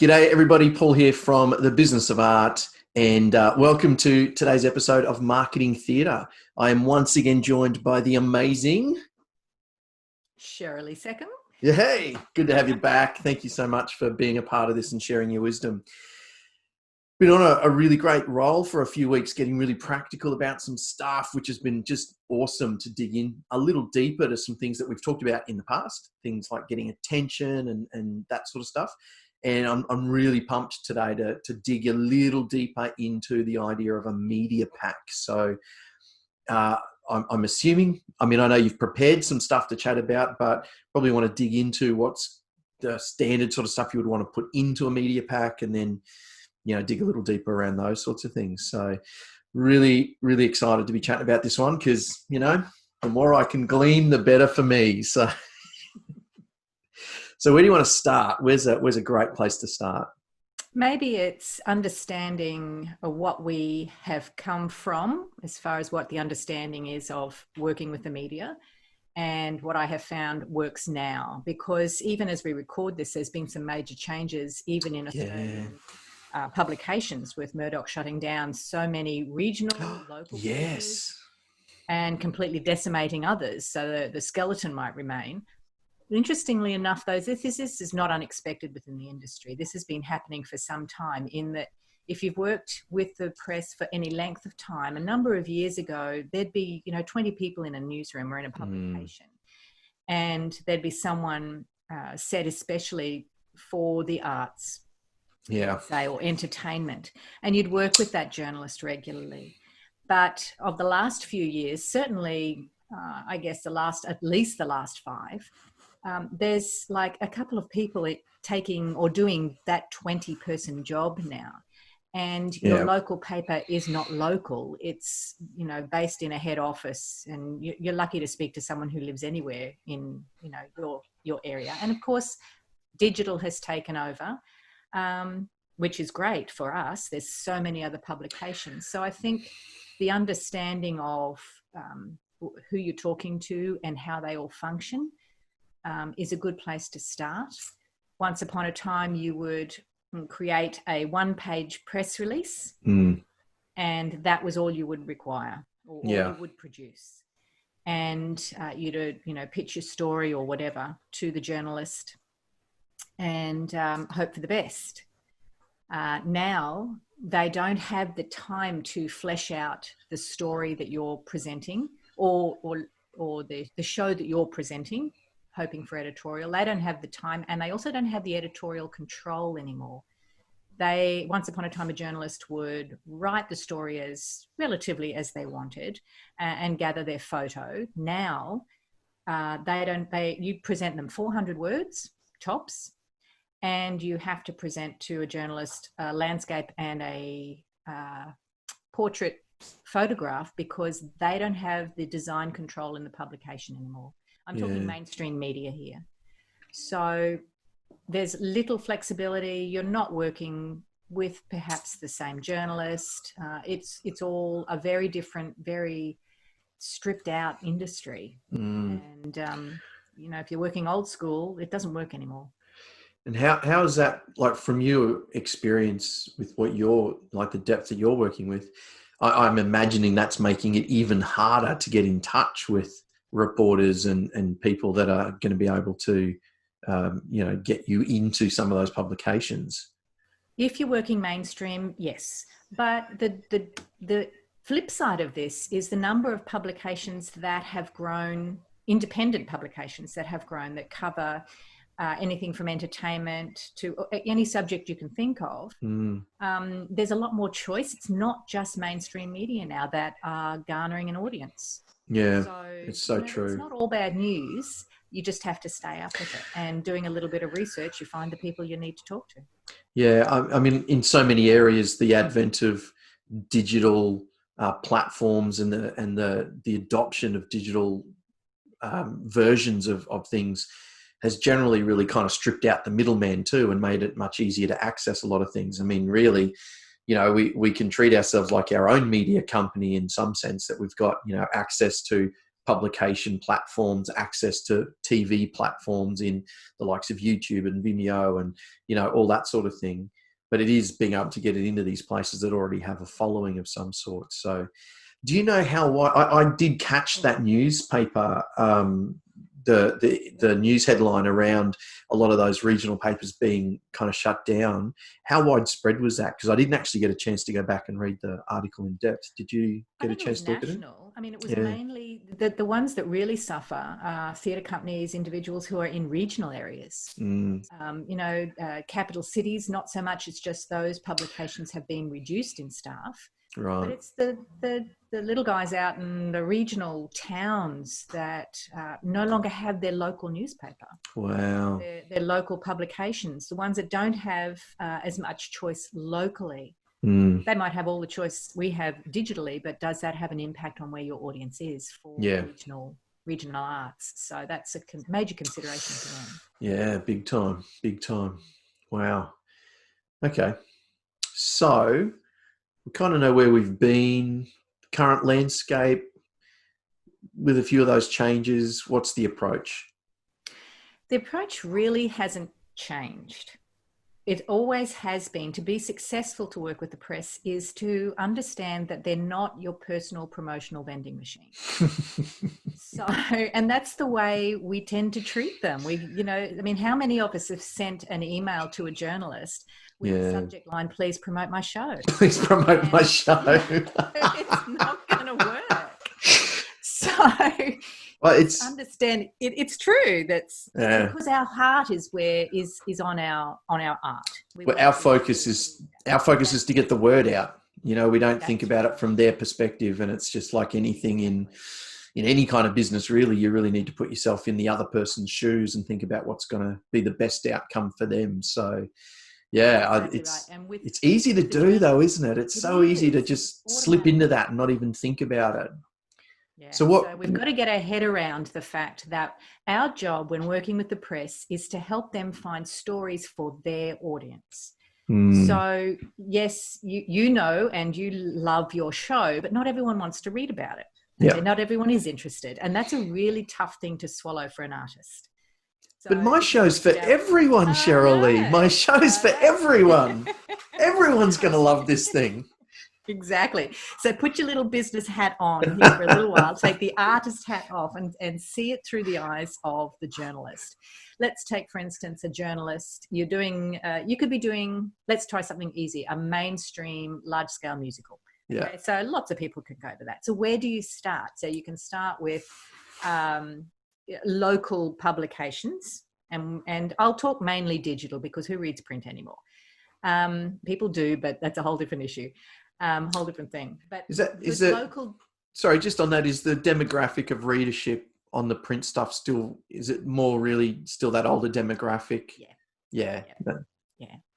G'day everybody, Paul here from the Business of Art, and welcome to today's episode of Marketing Theatre. I am once again joined by the amazing Shirley Second. Yeah, hey, good to have you back. Thank you so much for being a part of this and sharing your wisdom. Been on a really great roll for a few weeks, getting really practical about some stuff, which has been just awesome to dig in a little deeper to some things that we've talked about in the past, things like getting attention and that sort of stuff. And I'm really pumped today to dig a little deeper into the idea of a media pack. So I'm assuming, I know you've prepared some stuff to chat about, but probably want to dig into what's the standard sort of stuff you would want to put into a media pack, and then, dig a little deeper around those sorts of things. So really, really excited to be chatting about this one because, the more I can glean, the better for me. So where do you want to start? Where's a great place to start? Maybe it's understanding what we have come from as far as what the understanding is of working with the media and what I have found works now. Because even as we record this, there's been some major changes even in Australian publications, with Murdoch shutting down so many regional, local papers and completely decimating others. So the skeleton might remain. Interestingly enough, though, this is not unexpected within the industry. This has been happening for some time, in that if you've worked with the press for any length of time, a number of years ago, there'd be, 20 people in a newsroom or in a publication. And there'd be someone set especially for the arts, say, or entertainment. And you'd work with that journalist regularly. But of the last few years, certainly, I guess at least the last 5, there's like a couple of people taking or doing that 20-person job now. And your local paper is not local. It's, based in a head office, and you're lucky to speak to someone who lives anywhere in, your area. And of course, digital has taken over, which is great for us. There's so many other publications. So I think the understanding of who you're talking to and how they all function is a good place to start. Once upon a time, you would create a 1-page press release, and that was all you would require, or you would produce. And you'd, pitch your story or whatever to the journalist and hope for the best. Now, they don't have the time to flesh out the story that you're presenting or the show that you're presenting, hoping for editorial. They don't have the time, and they also don't have the editorial control anymore. Once upon a time, a journalist would write the story as relatively as they wanted and gather their photo. Now, you present them 400 words, tops, and you have to present to a journalist a landscape and a portrait photograph, because they don't have the design control in the publication anymore. I'm talking mainstream media here. So there's little flexibility. You're not working with perhaps the same journalist. It's all a very different, very stripped out industry. And, if you're working old school, it doesn't work anymore. And how is that, like, from your experience with what the depth that you're working with? I'm imagining that's making it even harder to get in touch with reporters and people that are going to be able to, get you into some of those publications. If you're working mainstream, yes. But the flip side of this is the number of publications that have grown, independent publications that have grown, that cover anything from entertainment to any subject you can think of. There's a lot more choice. It's not just mainstream media now that are garnering an audience. Yeah, it's so true. It's not all bad news. You just have to stay up with it. And doing a little bit of research, you find the people you need to talk to. Yeah, in so many areas, the advent of digital platforms and the adoption of digital versions of things has generally really kind of stripped out the middleman too, and made it much easier to access a lot of things. Really, we can treat ourselves like our own media company in some sense, that we've got, access to publication platforms, access to TV platforms in the likes of YouTube and Vimeo and, all that sort of thing. But it is being able to get it into these places that already have a following of some sort. So do you know how I did catch that newspaper, the news headline around a lot of those regional papers being kind of shut down? How widespread was that? Because I didn't actually get a chance to go back and read the article in depth. Did you get a chance to look at it? I mean, it was mainly the ones that really suffer are theatre companies, individuals who are in regional areas. Capital cities, not so much. It's just those publications have been reduced in staff. Right. But it's the little guys out in the regional towns that no longer have their local newspaper. Wow. Their local publications, the ones that don't have as much choice locally. They might have all the choice we have digitally, but does that have an impact on where your audience is for regional arts? So that's a major consideration for them. Yeah, big time. Wow. Okay. So we kind of know where we've been, current landscape. With a few of those changes, what's the approach? The approach really hasn't changed. It always has been. To be successful to work with the press is to understand that they're not your personal promotional vending machine. And that's the way we tend to treat them. How many of us have sent an email to a journalist with the subject line, "Please promote my show"? Please promote my show. It's not going to work. So understand it's true. It's because our heart is on our art. Our focus is to get the word out. We don't think about it from their perspective, and it's just like anything in any kind of business, really. You really need to put yourself in the other person's shoes and think about what's going to be the best outcome for them. So it's easy to do though, isn't it? It's so easy to just slip into that and not even think about it. Yeah. So we've got to get our head around the fact that our job when working with the press is to help them find stories for their audience. So yes, you know, and you love your show, but not everyone wants to read about it. Yeah. Not everyone is interested. And that's a really tough thing to swallow for an artist. So, but my show's for everyone, Cheryl Lee. My show's for everyone. Everyone's going to love this thing. Exactly. So put your little business hat on here for a little while, take the artist hat off and see it through the eyes of the journalist. Let's take, for instance, a journalist. You could be doing, let's try something easy, a mainstream large-scale musical. Yeah. Okay? So lots of people can go to that. So where do you start? So you can start with local publications, and I'll talk mainly digital because who reads print anymore? People do, but that's a whole different issue. Whole different thing. But is it local? Sorry, just on that, is the demographic of readership on the print stuff still? Is it more really still that older demographic? Yeah.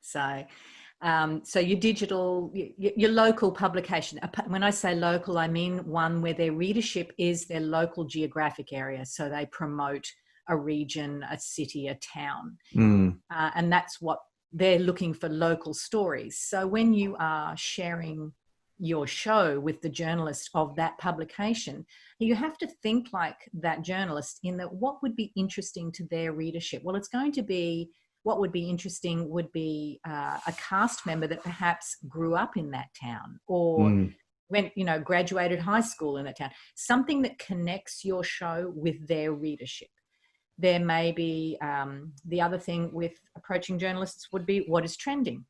So your digital, your local publication. When I say local, I mean one where their readership is their local geographic area. So they promote a region, a city, a town, and that's what. They're looking for local stories. So when you are sharing your show with the journalist of that publication, you have to think like that journalist in that what would be interesting to their readership? Well, it's going to be, what would be interesting would be a cast member that perhaps grew up in that town or graduated high school in that town. Something that connects your show with their readership. There may be the other thing with approaching journalists would be what is trending.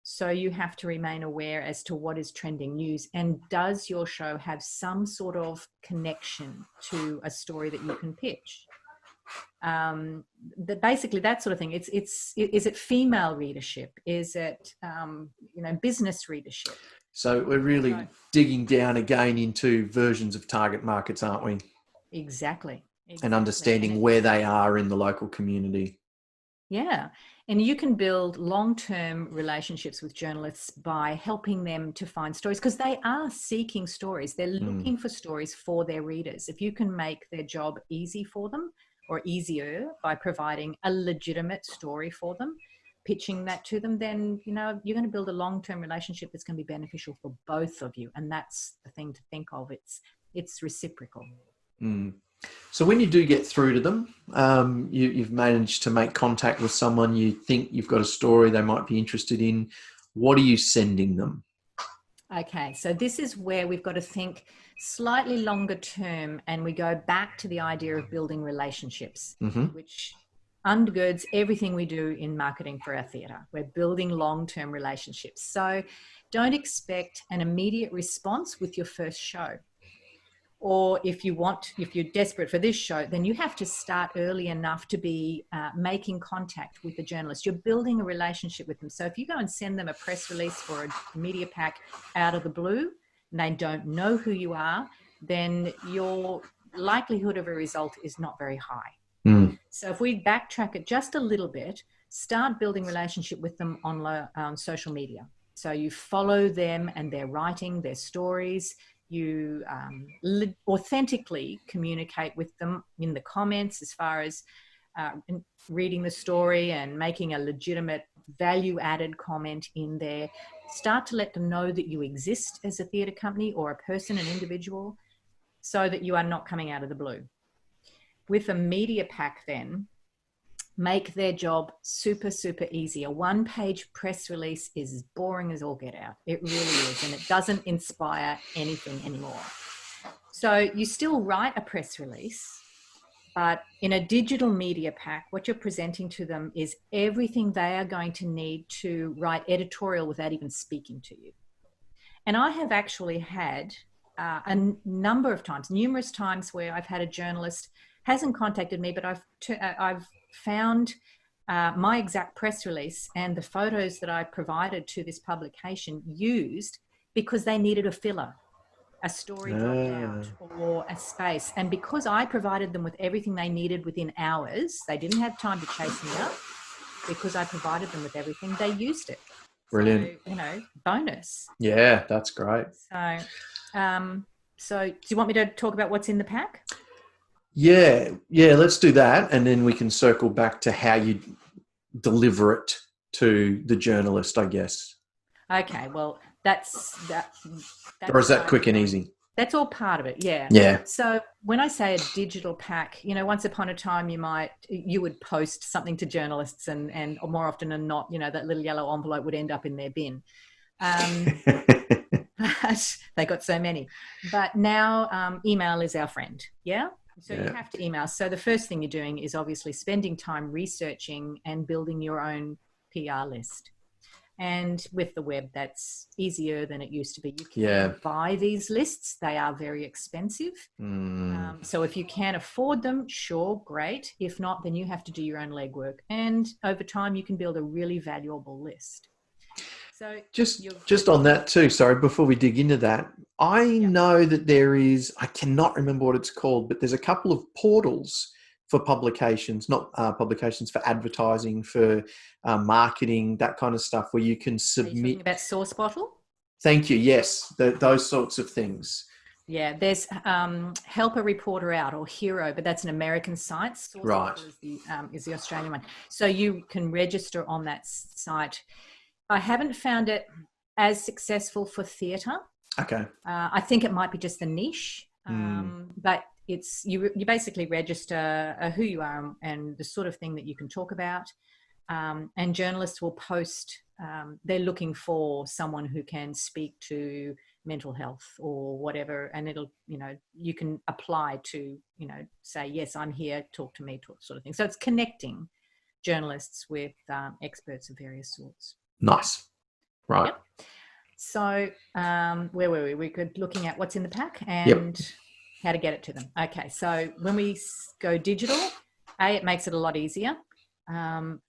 So you have to remain aware as to what is trending news, and does your show have some sort of connection to a story that you can pitch? Basically that sort of thing. Is it female readership? Is it business readership? So we're really digging down again into versions of target markets, aren't we? Exactly. And understanding where they are in the local community. Yeah. And you can build long-term relationships with journalists by helping them to find stories because they are seeking stories. They're looking for stories for their readers. If you can make their job easy for them or easier by providing a legitimate story for them, pitching that to them, then, you're going to build a long-term relationship that's going to be beneficial for both of you. And that's the thing to think of. It's reciprocal. Mm. So when you do get through to them, you've managed to make contact with someone, you think you've got a story they might be interested in. What are you sending them? Okay, so this is where we've got to think slightly longer term, and we go back to the idea of building relationships, Mm-hmm. which undergirds everything we do in marketing for our theatre. We're building long-term relationships. So don't expect an immediate response with your first show. Or if you're desperate for this show, then you have to start early enough to be making contact with the journalist. You're building a relationship with them. So if you go and send them a press release or a media pack out of the blue, and they don't know who you are, then your likelihood of a result is not very high. Mm. So if we backtrack it just a little bit, start building relationship with them on social media. So you follow them and their writing, their stories. You authentically communicate with them in the comments as far as reading the story and making a legitimate value-added comment in there. Start to let them know that you exist as a theatre company or a person, an individual, so that you are not coming out of the blue. With a media pack then, make their job super, super easy. A one-page press release is as boring as all get out. It really is, and it doesn't inspire anything anymore. So you still write a press release, but in a digital media pack, what you're presenting to them is everything they are going to need to write editorial without even speaking to you. And I have actually had a number of times, numerous times, where I've had a journalist hasn't contacted me, but I've found my exact press release and the photos that I provided to this publication used because they needed a filler, a story dropped out, or a space. And because I provided them with everything they needed within hours, they didn't have time to chase me up. Because I provided them with everything, they used it. Brilliant. So, bonus. Yeah, that's great. So do you want me to talk about what's in the pack? Yeah, let's do that. And then we can circle back to how you deliver it to the journalist, I guess. Okay, well, that's Or is that quick and easy? That's all part of it, yeah. Yeah. So when I say a digital pack, once upon a time you would post something to journalists and more often than not, that little yellow envelope would end up in their bin. But they got so many. But now email is our friend, yeah? So you have to email. So the first thing you're doing is obviously spending time researching and building your own PR list. And with the web, that's easier than it used to be. You can buy these lists. They are very expensive. So if you can afford them, sure, great. If not, then you have to do your own legwork. And over time, you can build a really valuable list. So just on that too, sorry, before we dig into that, I know that there is, I cannot remember what it's called, but there's a couple of portals for publications, not publications, for advertising, for marketing, that kind of stuff, where you can submit. Are you talking about Source Bottle? Thank you. Yes, those sorts of things. Yeah, there's Help a Reporter Out, or Hero, but that's an American site. Source Bottle is the Australian one. So you can register on that site. I haven't found it as successful for theatre. Okay. I think it might be just the niche, but it's you basically register who you are and the sort of thing that you can talk about, and journalists will post. They're looking for someone who can speak to mental health or whatever, and it'll you can apply to say yes, I'm here, talk to me, sort of thing. So it's connecting journalists with experts of various sorts. Nice. Right. Yep. So where were we? We were looking at what's in the pack and how to get it to them. Okay. So when we go digital, it makes it a lot easier and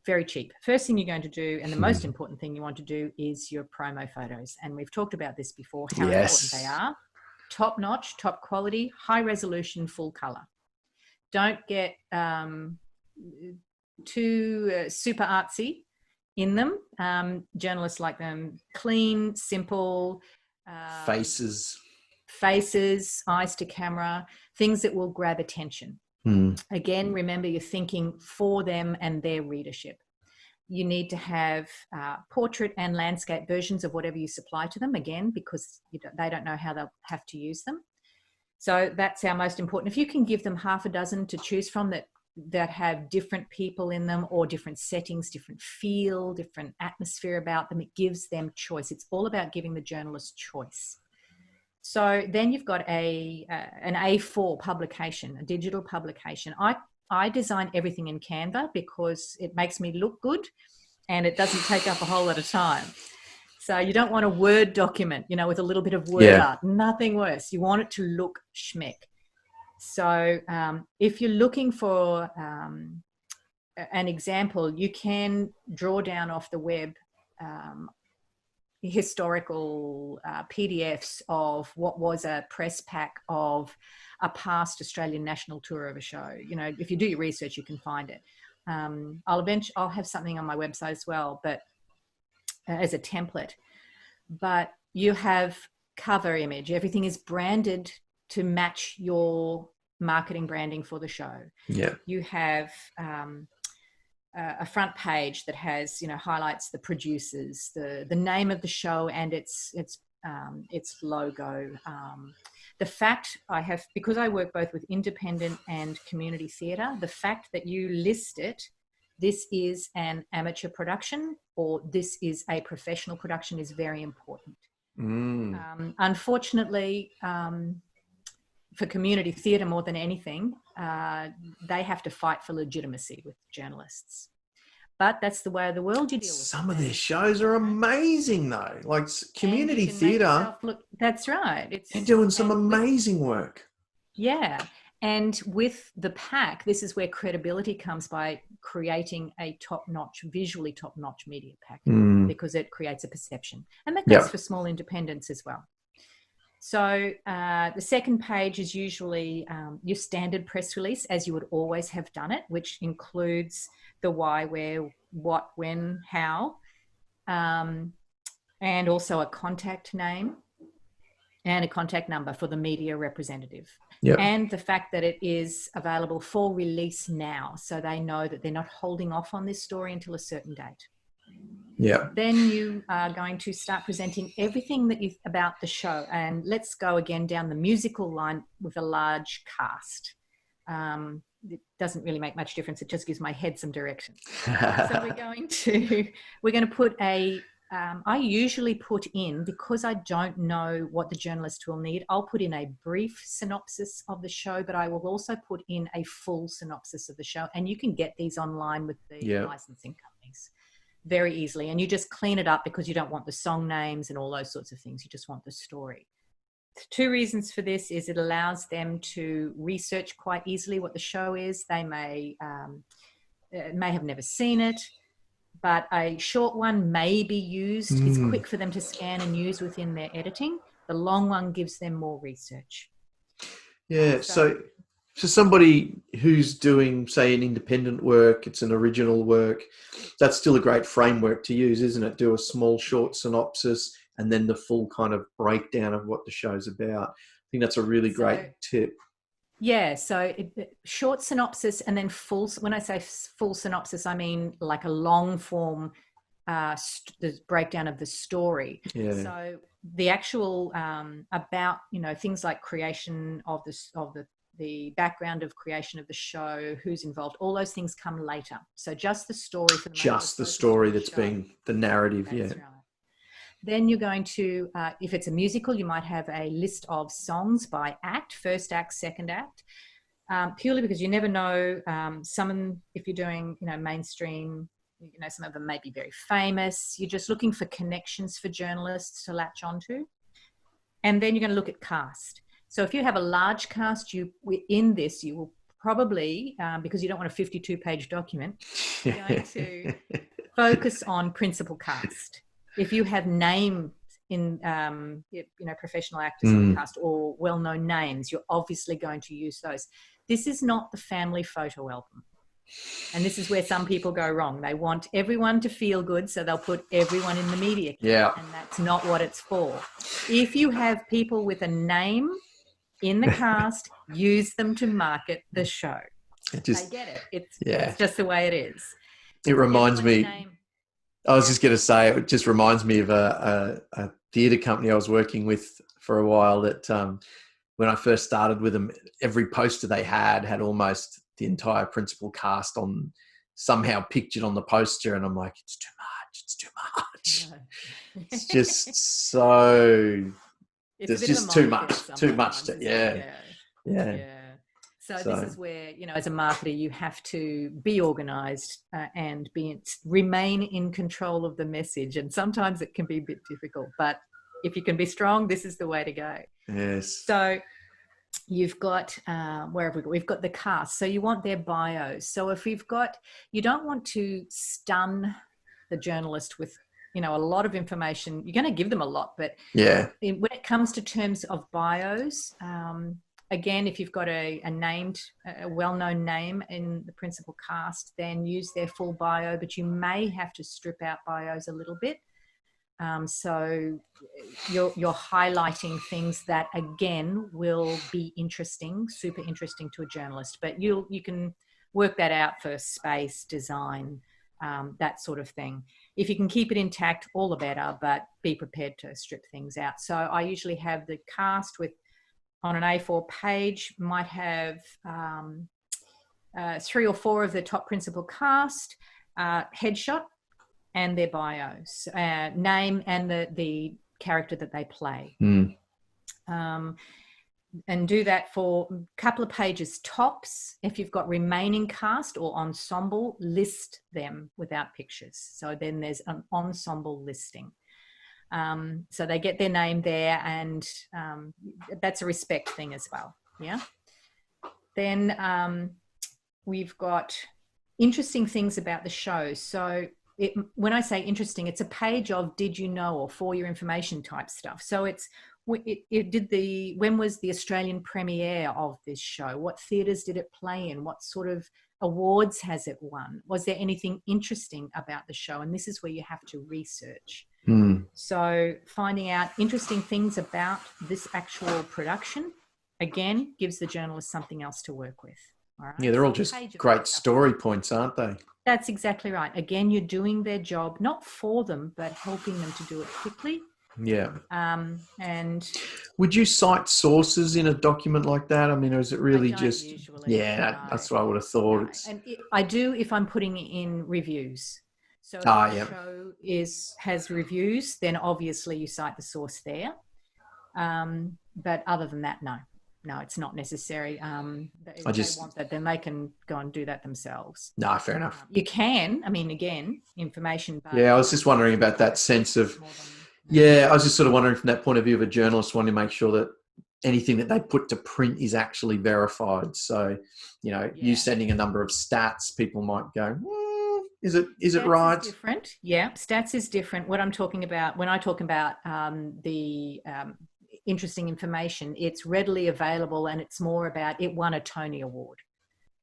very cheap. First thing you're going to do, and the most important thing you want to do, is your promo photos. And we've talked about this before, how important they are. Top notch, top quality, high resolution, full color. Don't get too super artsy in them. Journalists like them clean, simple. Faces, eyes to camera, things that will grab attention. Again, remember, you're thinking for them and their readership. You need to have portrait and landscape versions of whatever you supply to them, again, because they don't know how they'll have to use them. So that's our most important. If you can give them half a dozen to choose from that have different people in them, or different settings, different feel, different atmosphere about them, it gives them choice. It's all about giving the journalist choice. So then you've got an A4 publication, a digital publication. I design everything in Canva because it makes me look good and it doesn't take up a whole lot of time. So you don't want a Word document, with a little bit of word art. Nothing worse. You want it to look schmick. So if you're looking for an example, you can draw down off the web historical PDFs of what was a press pack of a past Australian national tour of a show. If you do your research, you can find it. I'll have something on my website as well, but as a template. But you have cover image. Everything is branded to match your marketing branding for the show. Yeah. You have a front page that has, highlights the producers, the name of the show and its logo. The fact because I work both with independent and community theatre, the fact that you list it, this is an amateur production or this is a professional production, is very important. Unfortunately, for community theatre more than anything, they have to fight for legitimacy with journalists. But that's the way of the world. You deal with some of their shows are amazing though, like community theatre. That's right. They're doing some amazing work. Yeah. And with the pack, this is where credibility comes by creating a visually top-notch media pack, because it creates a perception. And that goes for small independents as well. So the second page is usually your standard press release, as you would always have done it, which includes the why, where, what, when, how, and also a contact name and a contact number for the media representative. Yep. And the fact that it is available for release now, so they know that they're not holding off on this story until a certain date. Yeah. Then you are going to start presenting everything about the show. And let's go again down the musical line with a large cast. It doesn't really make much difference. It just gives my head some direction. So we're going to put I usually put in, because I don't know what the journalist will need, I'll put in a brief synopsis of the show, but I will also put in a full synopsis of the show. And you can get these online with the licensing companies very easily. And you just clean it up because you don't want the song names and all those sorts of things. You just want the story. Two reasons for this is it allows them to research quite easily what the show is. They may have never seen it, but a short one may be used. It's quick for them to scan and use within their editing. The long one gives them more research. Yeah, so somebody who's doing, say, an independent work, it's an original work, that's still a great framework to use, isn't it? Do a small, short synopsis and then the full kind of breakdown of what the show's about. I think that's a really great tip. Yeah, so short synopsis and then full. When I say full synopsis, I mean like a long form the breakdown of the story. Yeah. So the actual about things like creation of the background of creation of the show, who's involved, all those things come later. So just the story for the story that's being the narrative. That's right. Then you're going to, if it's a musical, you might have a list of songs by act, first act, second act, purely because you never know. If you're doing, mainstream, some of them may be very famous. You're just looking for connections for journalists to latch onto. And then you're going to look at cast. So if you have a large cast, you will probably, because you don't want a 52-page document, you're going to focus on principal cast. If you have names in, professional actors in the cast or well-known names, you're obviously going to use those. This is not the family photo album. And this is where some people go wrong. They want everyone to feel good, so they'll put everyone in the media kit, and that's not what it's for. If you have people with a name in the cast, use them to market the show. They get it. It's just the way it is. It reminds me... I was just going to say, it just reminds me of a theatre company I was working with for a while that when I first started with them, every poster they had almost the entire principal cast on somehow pictured on the poster. And I'm like, it's too much. It's too much. No. It's just so, It's a there's bit of a just too much, minefield too much. sometimes, isn't Yeah. it? Yeah. Yeah. So this is where, you know, as a marketer, you have to be organized and remain in control of the message. And sometimes it can be a bit difficult, but if you can be strong, this is the way to go. Yes. So you've got, where have we got? We've got the cast. So you want their bios. So if you don't want to stun the journalist with, you know, a lot of information. You're going to give them a lot, but yeah, when it comes to terms of bios, again, if you've got a well-known name in the principal cast, then use their full bio, but you may have to strip out bios a little bit. So you're highlighting things that, again, will be interesting, super interesting to a journalist, but you can work that out for space, design, that sort of thing. If you can keep it intact, all the better, but be prepared to strip things out. So I usually have the cast on an A4 page, might have 3 or 4 of the top principal cast, headshot and their bios, name and the character that they play. And do that for a couple of pages tops. If you've got remaining cast or ensemble, list them without pictures. So then there's an ensemble listing. So they get their name there, and that's a respect thing as well. Yeah. Then we've got interesting things about the show. So when I say interesting, it's a page of did you know or for your information type stuff. So when was the Australian premiere of this show? What theatres did it play in? What sort of awards has it won? Was there anything interesting about the show? And this is where you have to research. So finding out interesting things about this actual production, again, gives the journalist something else to work with. All right? Yeah, they're all just great story points, aren't they? That's exactly right. Again, you're doing their job, not for them, but helping them to do it quickly. Yeah. And would you cite sources in a document like that? I mean, or is it really just usually, that's what I would have thought. No. And I do if I'm putting in reviews. So if the show has reviews, then obviously you cite the source there. But other than that, no, it's not necessary. If they want that, then they can go and do that themselves. No, fair enough. You can, I mean, again, information. But I was just wondering about that sense of, I was just sort of wondering from that point of view of a journalist wanting to make sure that anything that they put to print is actually verified. So, you sending a number of stats, people might go, is it right? Is different. Yeah, stats is different. What I'm talking about, when I talk about the interesting information, it's readily available, and it's more about it won a Tony Award.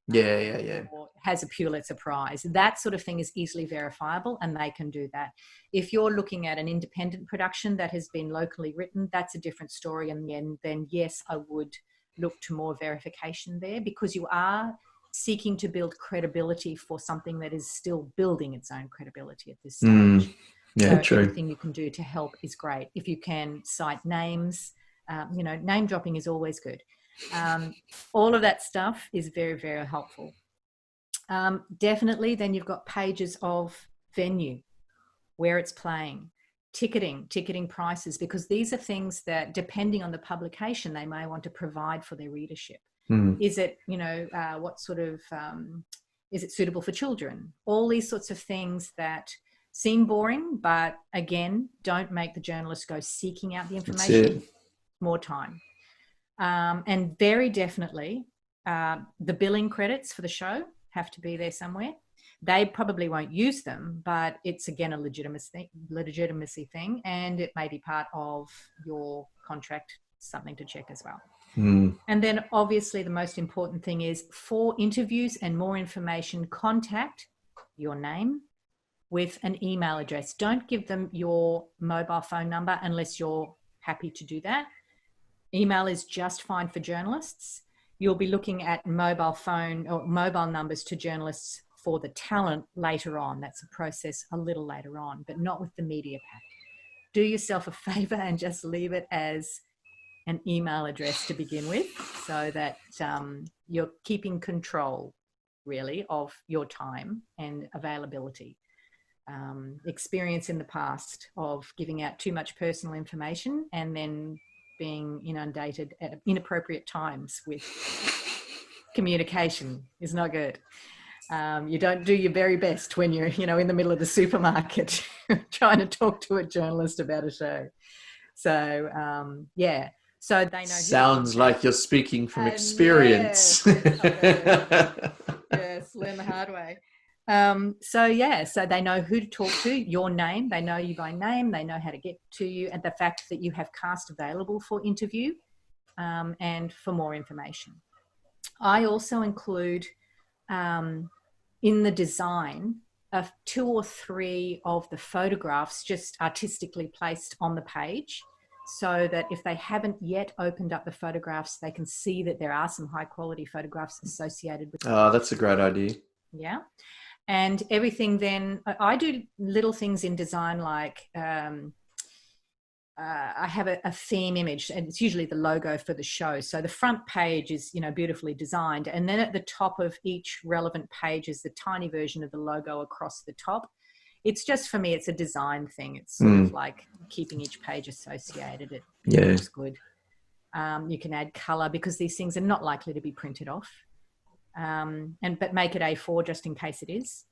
Or has a Pulitzer Prize. That sort of thing is easily verifiable, and they can do that. If you're looking at an independent production that has been locally written, that's a different story. And then yes, I would look to more verification there, because you are seeking to build credibility for something that is still building its own credibility at this stage. So true. Anything you can do to help is great. If you can cite names, name dropping is always good. All of that stuff is very, very helpful. Definitely, then you've got pages of venue, where it's playing, ticketing prices, because these are things that, depending on the publication, they may want to provide for their readership. Is it, what sort of, is it suitable for children? All these sorts of things that seem boring, but again, don't make the journalist go seeking out the information. More time. And very definitely, the billing credits for the show have to be there somewhere. They probably won't use them, but it's, again, a legitimacy thing, and it may be part of your contract, something to check as well. And then obviously the most important thing is, for interviews and more information, contact your name with an email address. Don't give them your mobile phone number unless you're happy to do that. Email is just fine for journalists. You'll be looking at mobile phone or mobile numbers to journalists for the talent later on. That's a process a little later on, but not with the media pack. Do yourself a favor and just leave it as an email address to begin with, so that you're keeping control, really, of your time and availability. Experience in the past of giving out too much personal information and then being inundated at inappropriate times with communication is not good. You don't do your very best when you're, in the middle of the supermarket trying to talk to a journalist about a show. So, yeah. So they know. Sounds like you're speaking from experience. Yes, learn the hard way. So they know who to talk to, your name, they know you by name, they know how to get to you, and the fact that you have cast available for interview, and for more information. I also include in the design of 2 or 3 of the photographs just artistically placed on the page, so that if they haven't yet opened up the photographs, they can see that there are some high quality photographs associated with them. Oh, that's a great idea. Yeah. And everything then, I do little things in design, like I have a theme image, and it's usually the logo for the show. So the front page is, beautifully designed. And then at the top of each relevant page is the tiny version of the logo across the top. It's just, for me, it's a design thing. It's sort of like keeping each page associated. It looks good. You can add color, because these things are not likely to be printed off. But make it A4 just in case it is.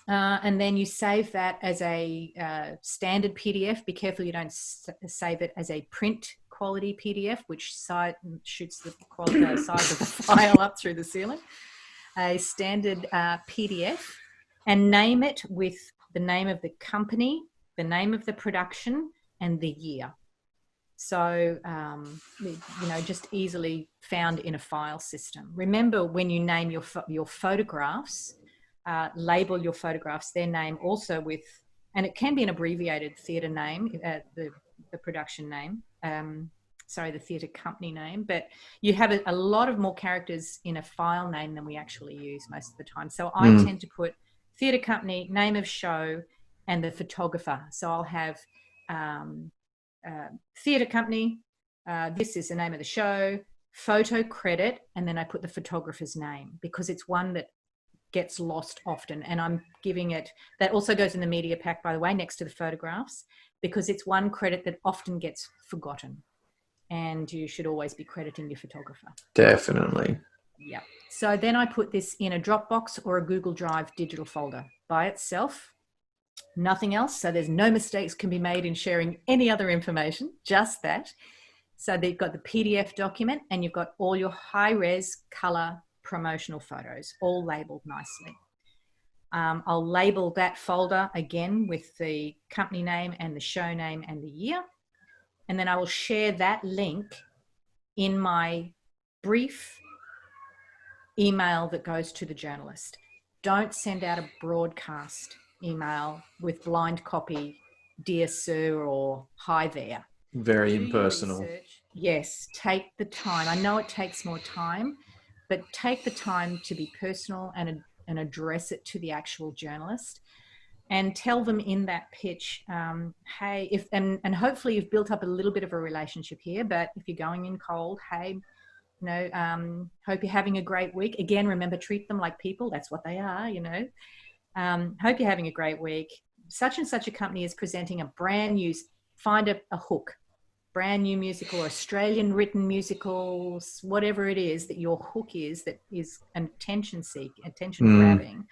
And then you save that as a standard PDF. Be careful you don't save it as a print quality PDF, which shoots the size of the file up through the ceiling. A standard PDF, and name it with the name of the company, the name of the production, and the year. So, just easily found in a file system. Remember, when you name your photographs, label your photographs, their name also with, and it can be an abbreviated theatre name, the production name, the theatre company name, but you have a lot of more characters in a file name than we actually use most of the time. So I tend to put theatre company, name of show, and the photographer. So I'll have theatre company, this is the name of the show, photo credit, and then I put the photographer's name, because it's one that gets lost often, and I'm giving it, that also goes in the media pack, by the way, next to the photographs, because it's one credit that often gets forgotten, and you should always be crediting your photographer. Definitely. Yeah. So then I put this in a Dropbox or a Google Drive digital folder by itself, nothing else. So there's no mistakes can be made in sharing any other information, just that. So they've got the PDF document, and you've got all your high-res color promotional photos, all labeled nicely. I'll label that folder again with the company name and the show name and the year. And then I will share that link in my brief email that goes to the journalist. Don't send out a broadcast email with blind copy, dear sir, or hi there. Very impersonal. Yes, take the time. I know it takes more time, but take the time to be personal and address it to the actual journalist, and tell them in that pitch, hey, and hopefully you've built up a little bit of a relationship here, but if you're going in cold, hey, hope you're having a great week. Again, remember, treat them like people. That's what they are, hope you're having a great week. Such and such a company is presenting a brand new, find a hook, brand new musical, Australian written musicals, whatever it is that your hook is, that is attention grabbing,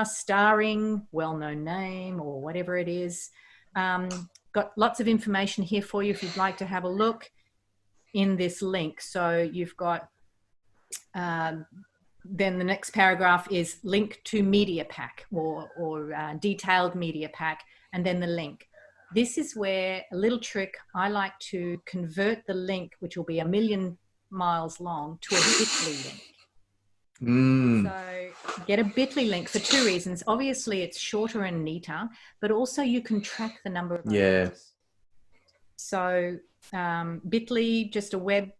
starring well-known name or whatever it is. Got lots of information here for you if you'd like to have a look in this link. So you've got, then the next paragraph is link to media pack or detailed media pack, and then the link. This is where a little trick, I like to convert the link, which will be 1,000,000 miles long, to a Bitly link. So get a Bitly link for 2 reasons. Obviously, it's shorter and neater, but also you can track the number of links. So Bitly, just a web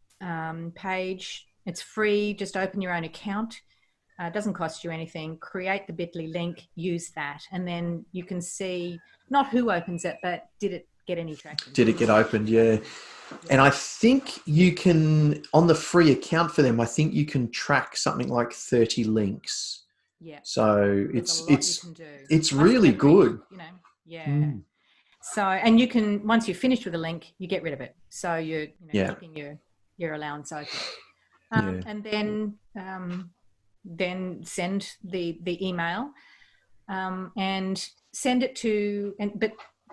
page. It's free. Just open your own account. It doesn't cost you anything. Create the Bitly link, use that, and then you can see not who opens it, but did it get any traction. Did it get opened? Yeah. And I think you can, on the free account for them, I think you can track something like 30 links. Yeah. So There's a lot you can do. it's Once really good. you know, yeah. So, and you can, once you're finished with a link, you get rid of it. So you're keeping your allowance open. And then send the email and send it to,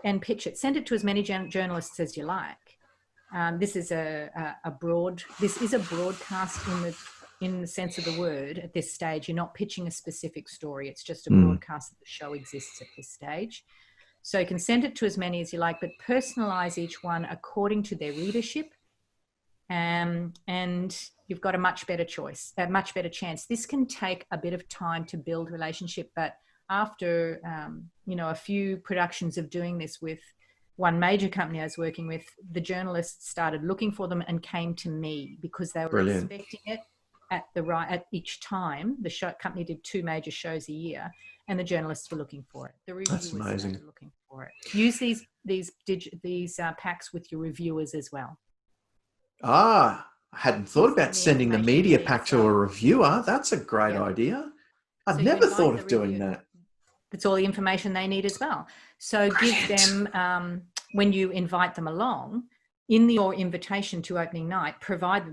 and pitch it. Send it to as many journalists as you like. This is a broadcast in the sense of the word at this stage. You're not pitching a specific story. It's just a broadcast that the show exists at this stage. So you can send it to as many as you like, but personalize each one according to their readership. And you've got a much better chance. This can take a bit of time to build relationship, but after, a few productions of doing this with one major company I was working with, the journalists started looking for them and came to me because they were expecting it at each time. The show company did 2 major shows a year, and the journalists were looking for it. The reviewers started looking for it. Use these packs with your reviewers as well. I hadn't thought about sending the media pack to a reviewer. That's a great idea. I've never thought of doing that. That's all the information they need as well. So give them, when you invite them along, in your invitation to opening night,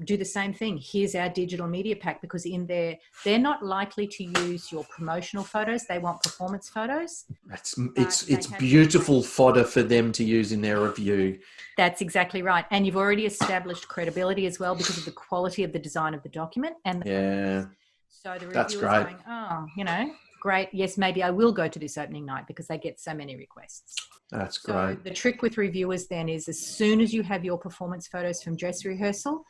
do the same thing. Here's our digital media pack, because in there, they're not likely to use your promotional photos. They want performance photos. It's beautiful fodder for them to use in their review. That's exactly right. And you've already established credibility as well because of the quality of the design of the document and the photos. So the reviewer's going, great. Yes, maybe I will go to this opening night because they get so many requests. That's great. The trick with reviewers then is, as soon as you have your performance photos from dress rehearsal,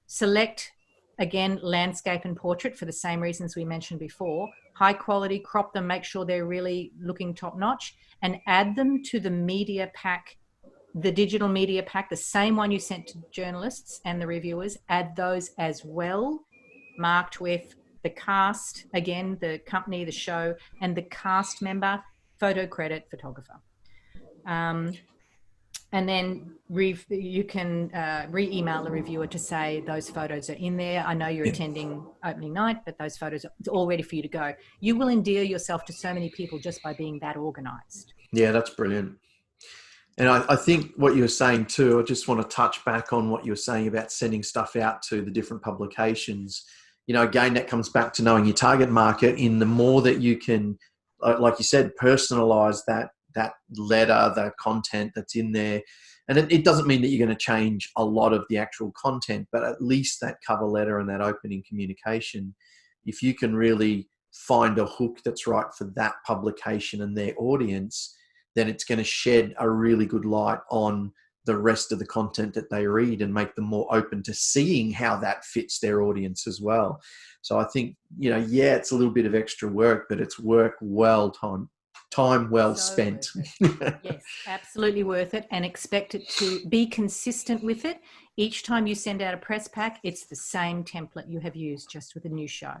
select, again, landscape and portrait for the same reasons we mentioned before. High quality, crop them, make sure they're really looking top notch, and add them to the media pack, the digital media pack, the same one you sent to journalists and the reviewers. Add those as well, marked with the cast, again, the company, the show, and the cast member, photo credit, photographer. And then you can re-email the reviewer to say those photos are in there. I know you're attending opening night, but those photos are all ready for you to go. You will endear yourself to so many people just by being that organised. Yeah, that's brilliant. And I think what you were saying too, I just want to touch back on what you were saying about sending stuff out to the different publications. Again, that comes back to knowing your target market. In the more that you can, like you said, personalize that letter, the content that's in there. And it doesn't mean that you're going to change a lot of the actual content, but at least that cover letter and that opening communication, if you can really find a hook that's right for that publication and their audience, then it's going to shed a really good light on the rest of the content that they read and make them more open to seeing how that fits their audience as well. So I think, it's a little bit of extra work, but it's work time well spent. Yes, absolutely worth it, and expect it to be consistent with it. Each time you send out a press pack, it's the same template you have used, just with a new show.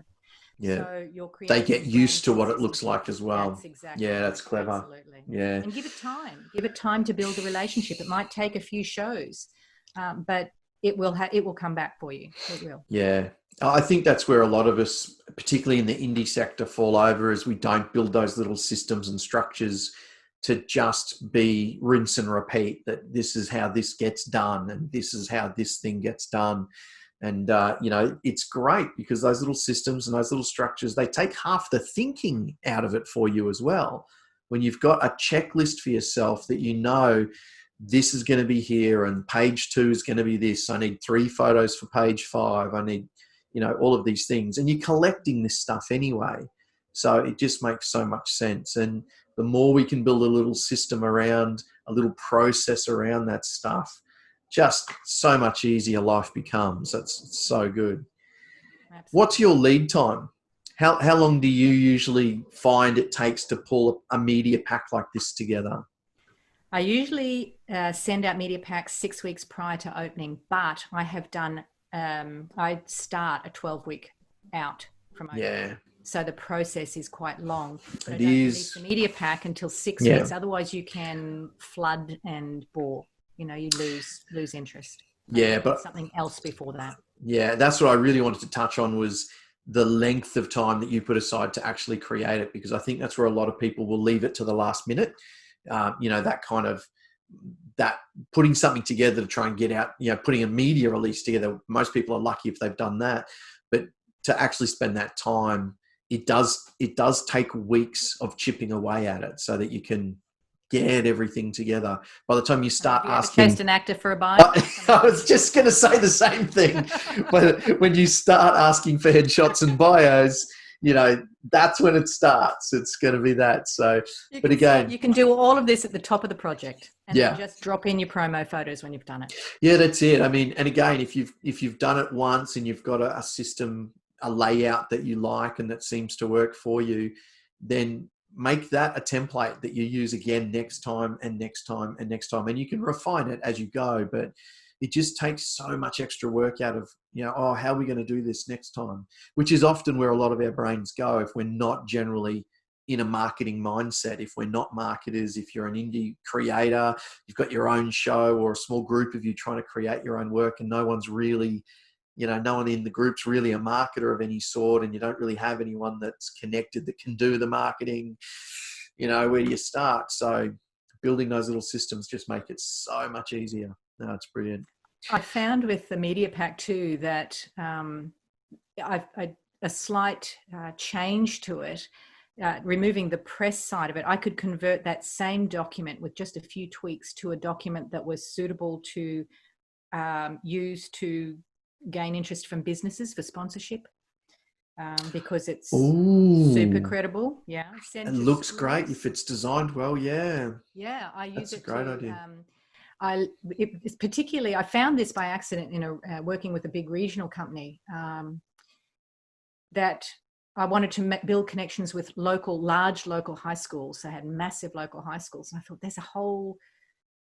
Yeah. So they get used to what it looks like as well. That's exactly. Yeah, that's clever. Absolutely. Yeah. And give it time. Give it time to build a relationship. It might take a few shows, but it will come back for you. It will. Yeah. I think that's where a lot of us, particularly in the indie sector, fall over, is we don't build those little systems and structures to just be rinse and repeat, that this is how this gets done and this is how this thing gets done. And, it's great because those little systems and those little structures, they take half the thinking out of it for you as well. When you've got a checklist for yourself that this is going to be here and page 2 is going to be this. I need 3 photos for page 5. I need, all of these things. And you're collecting this stuff anyway. So it just makes so much sense. And the more we can build a little system around, a little process around that stuff, just so much easier life becomes. It's so good. Absolutely. What's your lead time? How long do you usually find it takes to pull a media pack like this together? I usually send out media packs 6 weeks prior to opening, but I have done, I start a 12-week out from opening. Yeah. So the process is quite long. So It don't release is. the media pack until 6 Yeah. weeks. Otherwise you can flood and bore. You know, you lose interest. So Yeah, you need but something else before that. yeah, that's what I really wanted to touch on, was the length of time that you put aside to actually create it, because I think that's where a lot of people will leave it to the last minute. That kind of, that putting something together to try and get out, putting a media release together. Most people are lucky if they've done that, but to actually spend that time, it does take weeks of chipping away at it so that you can get everything together. By the time you start Have you ever asking, chased an actor for a bio? I was just going to say the same thing. But when you start asking for headshots and bios, that's when it starts. It's going to be that. So, but again, you can do all of this at the top of the project, and yeah, then just drop in your promo photos when you've done it. yeah, that's it. I mean, and again, if you've done it once and you've got a system, a layout that you like and that seems to work for you, then make that a template that you use again next time and next time and next time. And you can refine it as you go, but it just takes so much extra work out of, how are we going to do this next time? Which is often where a lot of our brains go if we're not generally in a marketing mindset, if we're not marketers, if you're an indie creator, you've got your own show or a small group of you trying to create your own work, and no one's really, no one in the group's really a marketer of any sort, and you don't really have anyone that's connected that can do the marketing, where do you start? So building those little systems just make it so much easier. No, it's brilliant. I found with the media pack too that a slight change to it, removing the press side of it, I could convert that same document with just a few tweaks to a document that was suitable to use to gain interest from businesses for sponsorship, because it's super credible. Yeah, it looks great if it's designed well. Yeah, I use it. That's a great idea. Particularly, I found this by accident in working with a big regional company, that I wanted to build connections with large local high schools. They had massive local high schools, and I thought there's a whole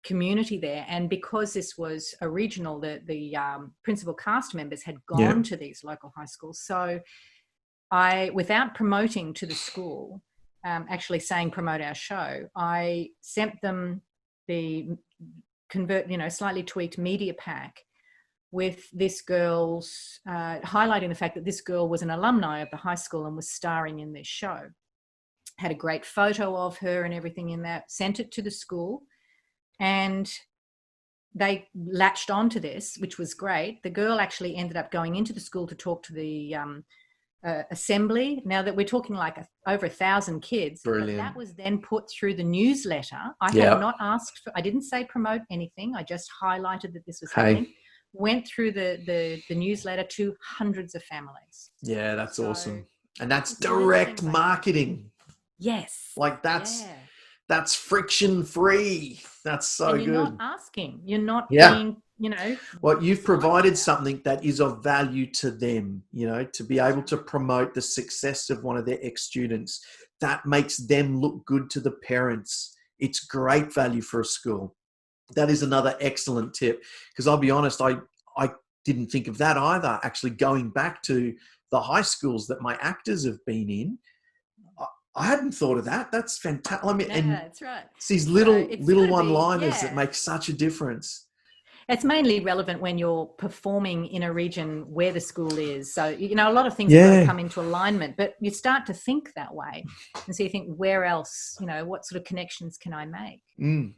community there. And because this was a regional, the principal cast members had gone to these local high schools. So I, without promoting to the school, actually saying promote our show, I sent them the slightly tweaked media pack with this girl's, highlighting the fact that this girl was an alumni of the high school and was starring in this show. Had a great photo of her and everything in that, sent it to the school, and they latched onto this, which was great. The girl actually ended up going into the school to talk to the assembly. Now that we're talking like over 1,000 kids, Brilliant. But that was then put through the newsletter. I had not asked for, I didn't say promote anything. I just highlighted that this was happening. Went through the newsletter to hundreds of families. Yeah, that's awesome. And that's direct marketing. Yes. Like that's friction free. That's so good. You're not asking. You're not being, Well, you've provided something that is of value to them, to be able to promote the success of one of their ex-students. That makes them look good to the parents. It's great value for a school. That is another excellent tip, because I'll be honest, I didn't think of that either. Actually, going back to the high schools that my actors have been in, I hadn't thought of that. That's fantastic. I mean, that's right. It's these little one-liners that make such a difference. It's mainly relevant when you're performing in a region where the school is. So, a lot of things have got to come into alignment, but you start to think that way. And so you think, where else, what sort of connections can I make?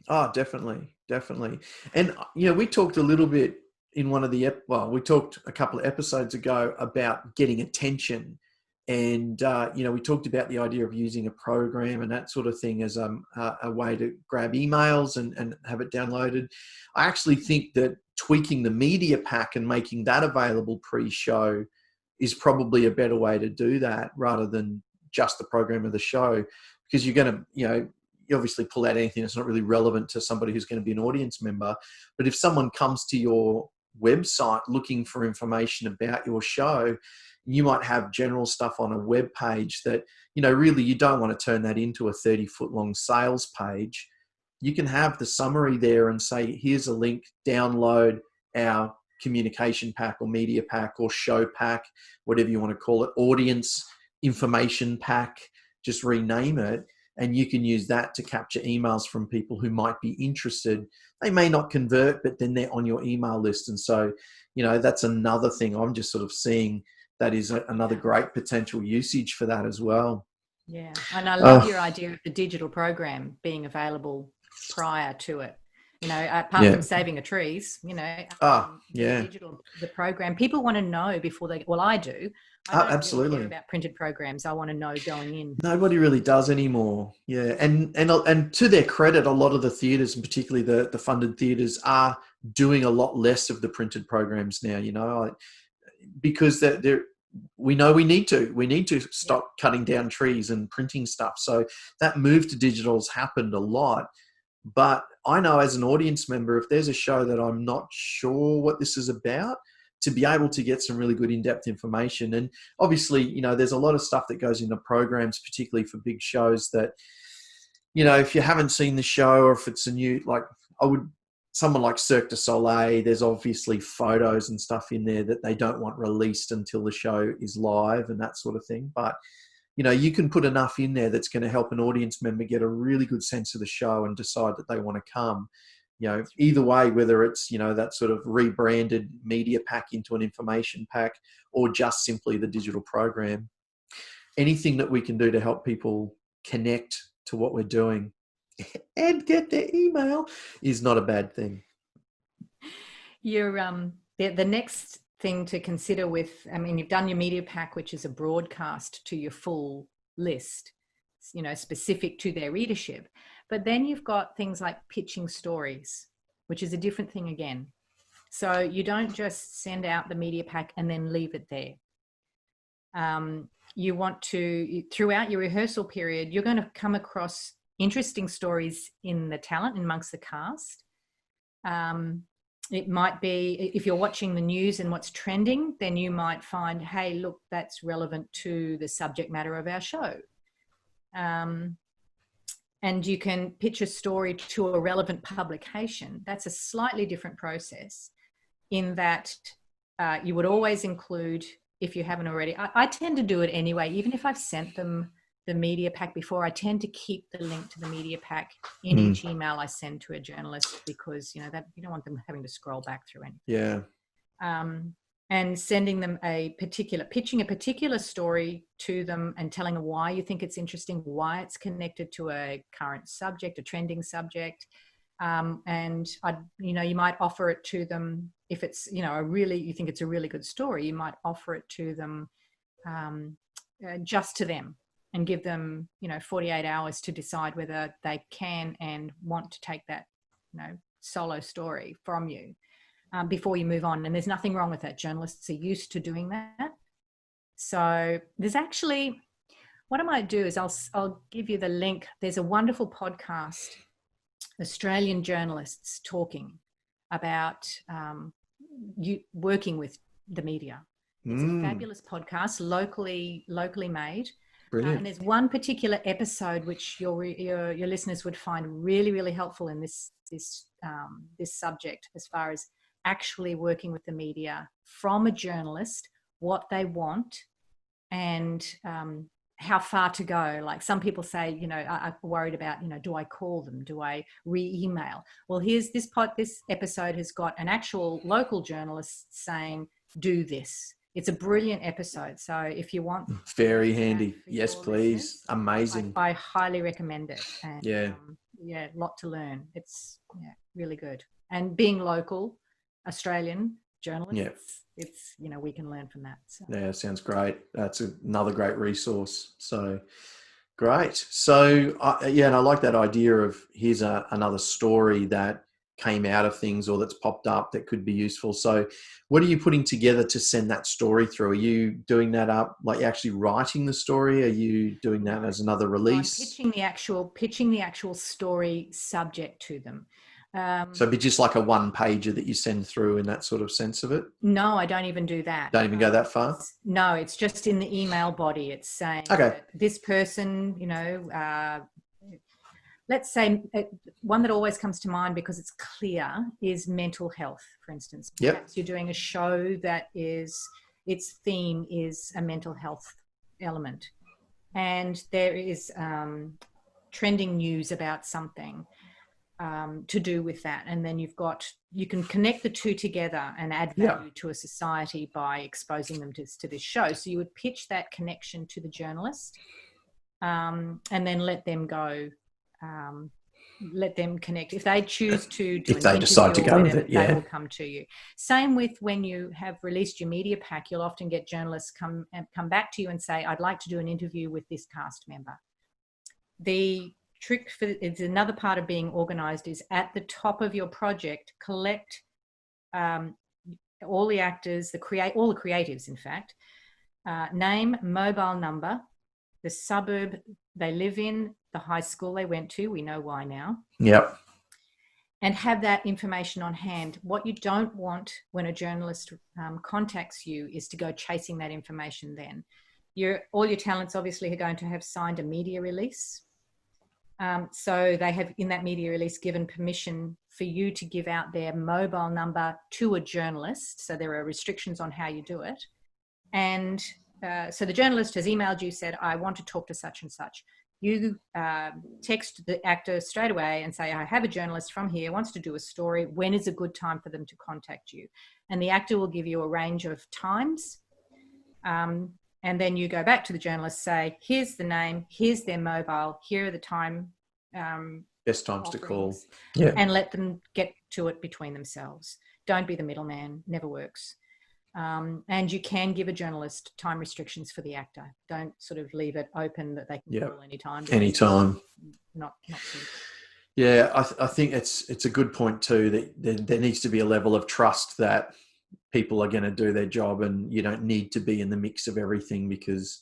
Oh, definitely. Definitely. And, we talked a little bit in one of we talked a couple of episodes ago about getting attention. And, we talked about the idea of using a program and that sort of thing as a way to grab emails and have it downloaded. I actually think that tweaking the media pack and making that available pre-show is probably a better way to do that, rather than just the program of the show, because you're going to, you obviously pull out anything that's not really relevant to somebody who's going to be an audience member. But if someone comes to your website looking for information about your show, you might have general stuff on a web page that, really you don't want to turn that into a 30-foot long sales page. You can have the summary there and say, here's a link, download our communication pack or media pack or show pack, whatever you want to call it, audience information pack, just rename it, and you can use that to capture emails from people who might be interested. They may not convert, but then they're on your email list. And so, that's another thing I'm just sort of seeing that is another great potential usage for that as well. Yeah. And I love your idea of the digital program being available prior to it. Apart from saving of trees, the program, people want to know before I do. I don't absolutely really care about printed programs. I want to know going in. Nobody really does anymore. Yeah. And to their credit, a lot of the theatres, and particularly the funded theatres, are doing a lot less of the printed programs now, because we know we need to stop cutting down trees and printing stuff. So that move to digital has happened a lot. But I know as an audience member, if there's a show that I'm not sure what this is about, to be able to get some really good in-depth information. And obviously, there's a lot of stuff that goes into programs, particularly for big shows, that, if you haven't seen the show, or if it's a new, someone like Cirque du Soleil, there's obviously photos and stuff in there that they don't want released until the show is live and that sort of thing. But you can put enough in there that's going to help an audience member get a really good sense of the show and decide that they want to come. Either way, whether it's, that sort of rebranded media pack into an information pack, or just simply the digital program, anything that we can do to help people connect to what we're doing and get their email is not a bad thing. You're, the next thing to consider you've done your media pack, which is a broadcast to your full list, specific to their readership. But then you've got things like pitching stories, which is a different thing again. So you don't just send out the media pack and then leave it there. You want to, throughout your rehearsal period, you're going to come across interesting stories in the talent, amongst the cast. It might be, if you're watching the news and what's trending, then you might find, hey, look, that's relevant to the subject matter of our show. And you can pitch a story to a relevant publication. That's a slightly different process, in that you would always include, if you haven't already, I tend to do it anyway, even if I've sent them the media pack before, I tend to keep the link to the media pack in each email I send to a journalist, because that you don't want them having to scroll back through anything. Yeah. And sending them pitching a particular story to them, and telling them why you think it's interesting, why it's connected to a current subject, a trending subject. And you might offer it to them if it's, you think it's a really good story. You might offer it to them just to them, and give them, 48 hours to decide whether they can and want to take that, solo story from you before you move on. And there's nothing wrong with that. Journalists are used to doing that. So there's actually, what I might do is I'll give you the link. There's a wonderful podcast, Australian journalists talking about you working with the media. It's a fabulous podcast, locally made. And there's one particular episode which your listeners would find really, really helpful in this subject, as far as actually working with the media from a journalist, what they want, and how far to go. Like, some people say, I'm worried about, do I call them? Do I re-email? Well, here's this episode has got an actual local journalist saying, do this. It's a brilliant episode. So if you want... Very handy. Yes, please. Amazing. I highly recommend it. And, yeah. Lot to learn. It's really good. And being local, Australian journalists, it's, we can learn from that. So. Yeah, sounds great. That's another great resource. So great. So, and I like that idea of, here's another story that came out of things, or that's popped up that could be useful. So what are you putting together to send that story through? Are you doing that up, like you're actually writing the story? Are you doing that as another release? I'm pitching the actual story subject to them. So it'd be just like a one pager that you send through, in that sort of sense of it? No, I don't even do that. Don't even go that far? No, it's just in the email body. It's saying that this person, let's say one that always comes to mind because it's clear is mental health, for instance. Perhaps you're doing a show that its theme is a mental health element. And there is trending news about something to do with that. And then you can connect the two together and add value to a society by exposing them to this show. So you would pitch that connection to the journalist, and then let them go. Let them connect. If they choose to do if they decide to go with it, they will come to you. Same with when you have released your media pack, you'll often get journalists come back to you and say, I'd like to do an interview with this cast member. The trick it's another part of being organized is at the top of your project, collect all the actors, all the creatives, in fact, name, mobile number, the suburb they live in, the high school they went to. We know why now. Yep. And have that information on hand. What you don't want when a journalist contacts you is to go chasing that information then. All your talents obviously are going to have signed a media release. So they have, in that media release, given permission for you to give out their mobile number to a journalist. So there are restrictions on how you do it. And so the journalist has emailed you, said, I want to talk to such and such. You text the actor straight away and say, I have a journalist from here, wants to do a story. When is a good time for them to contact you? And the actor will give you a range of times. And then you go back to the journalist, say, here's the name, here's their mobile, here are the time. Best times to call. And let them get to it between themselves. Don't be the middleman, never works. And you can give a journalist time restrictions for the actor. Don't sort of leave it open that they can call anytime. Anytime. Not safe. Yeah, I think it's a good point too, that there needs to be a level of trust that people are going to do their job, and you don't need to be in the mix of everything, because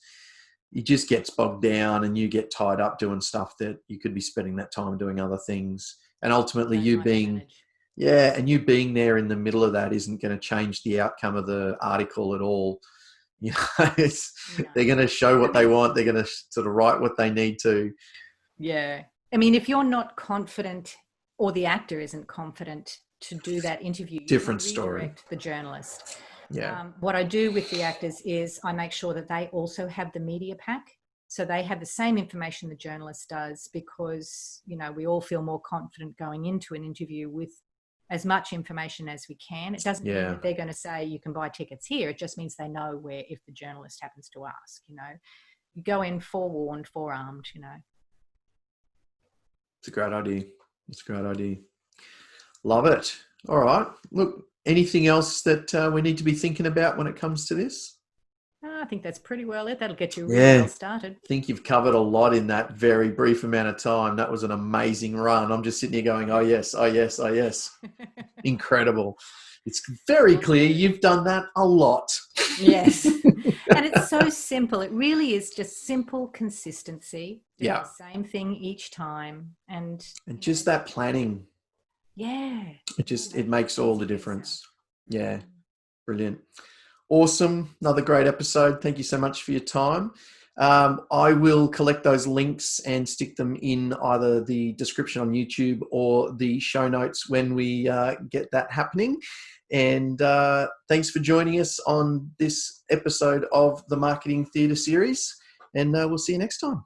you just get bogged down and you get tied up doing stuff that you could be spending that time doing other things. And ultimately you being there in the middle of that isn't going to change the outcome of the article at all. You know, they're going to show what they want. They're going to sort of write what they need to. Yeah. I mean, if you're not confident, or the actor isn't confident to do that interview, different story. Redirect the journalist. Yeah. What I do with the actors is I make sure that they also have the media pack. So they have the same information the journalist does, because, you know, we all feel more confident going into an interview with as much information as we can. It doesn't mean that they're going to say you can buy tickets here. It just means they know where, if the journalist happens to ask, you know, you go in forewarned, forearmed, you know. It's a great idea. Love it. All right. Look, anything else that we need to be thinking about when it comes to this? I think that's pretty well it. That'll get you really well started. I think you've covered a lot in that very brief amount of time. That was an amazing run. I'm just sitting here going, oh, yes. Incredible. It's very clear you've done that a lot. Yes. And it's so simple. It really is just simple consistency. Yeah. The same thing each time. And just that planning. Yeah. It makes all the difference. Yeah. Brilliant. Awesome. Another great episode. Thank you so much for your time. I will collect those links and stick them in either the description on YouTube or the show notes when we get that happening. And thanks for joining us on this episode of the Marketing Theatre series. And we'll see you next time.